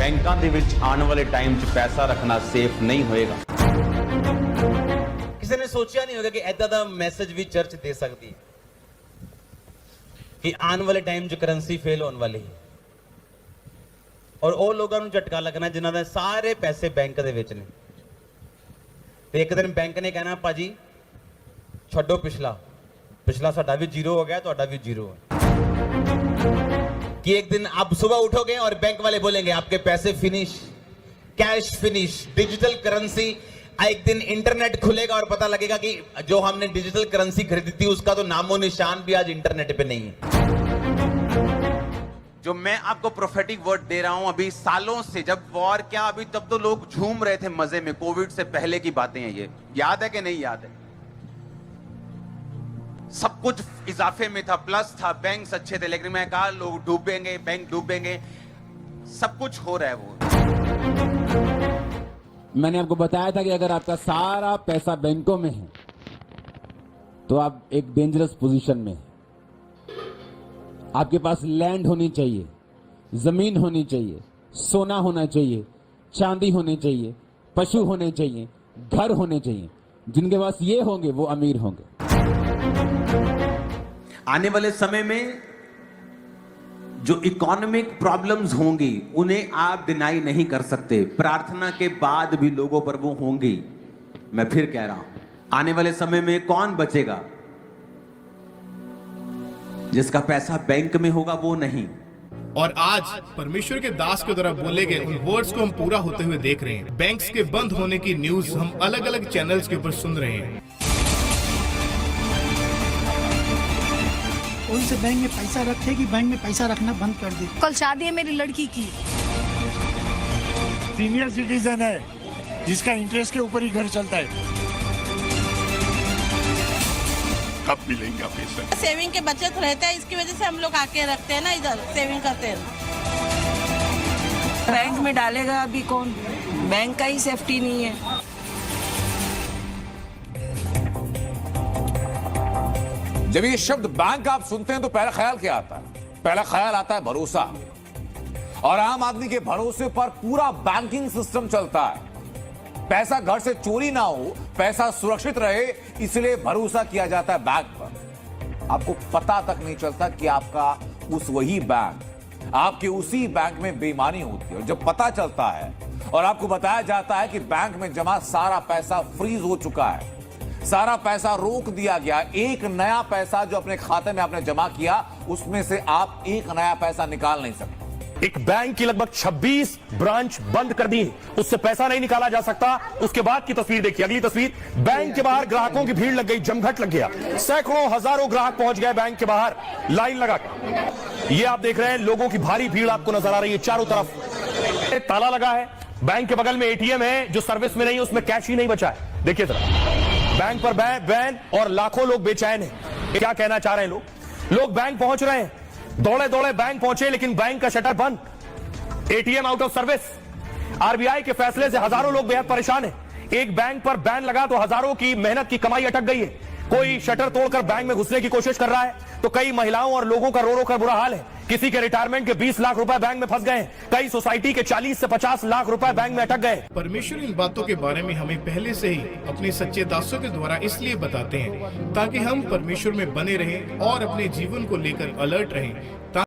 ਬੈਂਕਾਂ ਦੇ ਵਿੱਚ ਆਉਣ ਵਾਲੇ ਟਾਈਮ 'ਚ ਪੈਸਾ ਰੱਖਣਾ ਸੇਫ ਨਹੀਂ ਹੋਏਗਾ। ਕਿਸੇ ਨੇ ਸੋਚਿਆ ਨਹੀਂ ਹੋਗਾ ਕਿ ਐਦਾਂ ਦਾ ਮੈਸੇਜ ਵੀ ਚਰਚ ਦੇ ਸਕਦੀ ਹੈ ਕਿ ਆਉਣ ਵਾਲੇ ਟਾਈਮ 'ਚ ਕਰੰਸੀ ਫੇਲ ਹੋਣ ਵਾਲੀ ਹੈ ਔਰ ਉਹ ਲੋਕਾਂ ਨੂੰ ਝਟਕਾ ਲੱਗਣਾ ਜਿਨ੍ਹਾਂ ਦੇ ਸਾਰੇ ਪੈਸੇ ਬੈਂਕ ਦੇ ਵਿੱਚ ਨੇ ਤੇ ਇੱਕ ਦਿਨ ਬੈਂਕ ਨੇ ਕਹਿਣਾ ਭਾਜੀ ਛੱਡੋ पिछला साडा भी जीरो हो गया, ਤੁਹਾਡਾ भी जीरो है कि एक दिन आप सुबह उठोगे और बैंक वाले बोलेंगे आपके पैसे finish, cash finish, digital currency. एक दिन इंटरनेट खुलेगा और पता लगेगा कि जो हमने डिजिटल करेंसी खरीदी थी उसका तो नामो निशान भी आज इंटरनेट पे नहीं है। जो मैं आपको प्रोफेटिक वर्ड दे रहा हूं अभी सालों से, जब वॉर क्या अभी तब तो लोग झूम रहे थे मजे में, कोविड से पहले की बातें हैं ये, याद है कि नहीं याद है? सब कुछ इजाफे में था, प्लस था, बैंक्स अच्छे थे, लेकिन मैं कहा लोग डूबेंगे, बैंक डूबेंगे, सब कुछ हो रहा है वो। मैंने आपको बताया था कि अगर आपका सारा पैसा बैंकों में है तो आप एक डेंजरस पोजीशन में हैं। आपके पास लैंड होनी चाहिए, जमीन होनी चाहिए, सोना होना चाहिए, चांदी होनी चाहिए, पशु होने चाहिए, घर होने चाहिए। जिनके पास ये होंगे वो अमीर होंगे। आने वाले समय में जो इकोनॉमिक प्रॉब्लम्स होंगी उन्हें आप डिनाई नहीं कर सकते, प्रार्थना के बाद भी लोगों पर वो होंगी। मैं फिर कह रहा हूं, आने वाले समय में कौन बचेगा? जिसका पैसा बैंक में होगा वो नहीं। और आज परमेश्वर के दास के द्वारा बोले गए उन वर्ड्स को हम पूरा होते हुए देख रहे हैं। बैंक्स के बंद होने की न्यूज हम अलग अलग चैनल्स के ऊपर सुन रहे हैं। उनसे बैंक में पैसा रखे कि बैंक में पैसा रखना बंद कर दे। कल शादी है मेरी लड़की की। सीनियर सिटीजन है जिसका इंटरेस्ट के ऊपर ही घर चलता है। कब मिलेगा पैसा? सेविंग के बचत रहता है, इसकी वजह से हम लोग आके रखते हैं ना, इधर सेविंग करते हैं। बैंक में डालेगा अभी कौन? बैंक का ही सेफ्टी नहीं है। जब ये शब्द बैंक आप सुनते हैं तो पहला ख्याल क्या आता है? पहला ख्याल आता है भरोसा। और आम आदमी के भरोसे पर पूरा बैंकिंग सिस्टम चलता है। पैसा घर से चोरी ना हो, पैसा सुरक्षित रहे, इसलिए भरोसा किया जाता है बैंक पर। आपको पता तक नहीं चलता कि आपका उस वही बैंक, आपके उसी बैंक में बेईमानी होती है। और जब पता चलता है और आपको बताया जाता है कि बैंक में जमा सारा पैसा फ्रीज हो चुका है, सारा पैसा रोक दिया गया, एक नया पैसा जो अपने खाते में आपने जमा किया उसमें से आप एक नया पैसा निकाल नहीं सकते। एक बैंक की लगभग 26 ब्रांच बंद कर दी, उससे पैसा नहीं निकाला जा सकता। उसके बाद की तस्वीर देखिए, अगली तस्वीर, बैंक के बाहर ग्राहकों की भीड़ लग गई, जमघट लग गया, सैकड़ों हजारों ग्राहक पहुंच गए बैंक के बाहर लाइन लगाकर। ये आप देख रहे हैं, लोगों की भारी भीड़ आपको नजर आ रही है चारों तरफ। ताला लगा है, बैंक के बगल में एटीएम है जो सर्विस में नहीं है, उसमें कैश ही नहीं बचा है। देखिए जरा, बैंक पर बैन और लाखों लोग बेचैन हैं। क्या कहना चाह रहे हैं लोग बैंक पहुंच रहे हैं, दौड़े दौड़े बैंक पहुंचे, लेकिन बैंक का शटर बंद, ATM out of service. RBI के फैसले से हजारों लोग बेहद परेशान हैं। एक बैंक पर बैन लगा तो हजारों की मेहनत की कमाई अटक गई है। कोई शटर तोड़कर बैंक में घुसने की कोशिश कर रहा है तो कई महिलाओं और लोगों का रो रो कर बुरा हाल है। किसी के रिटायरमेंट के 20 लाख रुपए बैंक में फंस गए हैं, कई सोसाइटी के 40 से 50 लाख रुपए बैंक में अटक गए। परमेश्वर इन बातों के बारे में हमें पहले से ही अपने सच्चे दासों के द्वारा इसलिए बताते हैं ताकि हम परमेश्वर में बने रहें और अपने जीवन को लेकर अलर्ट रहें।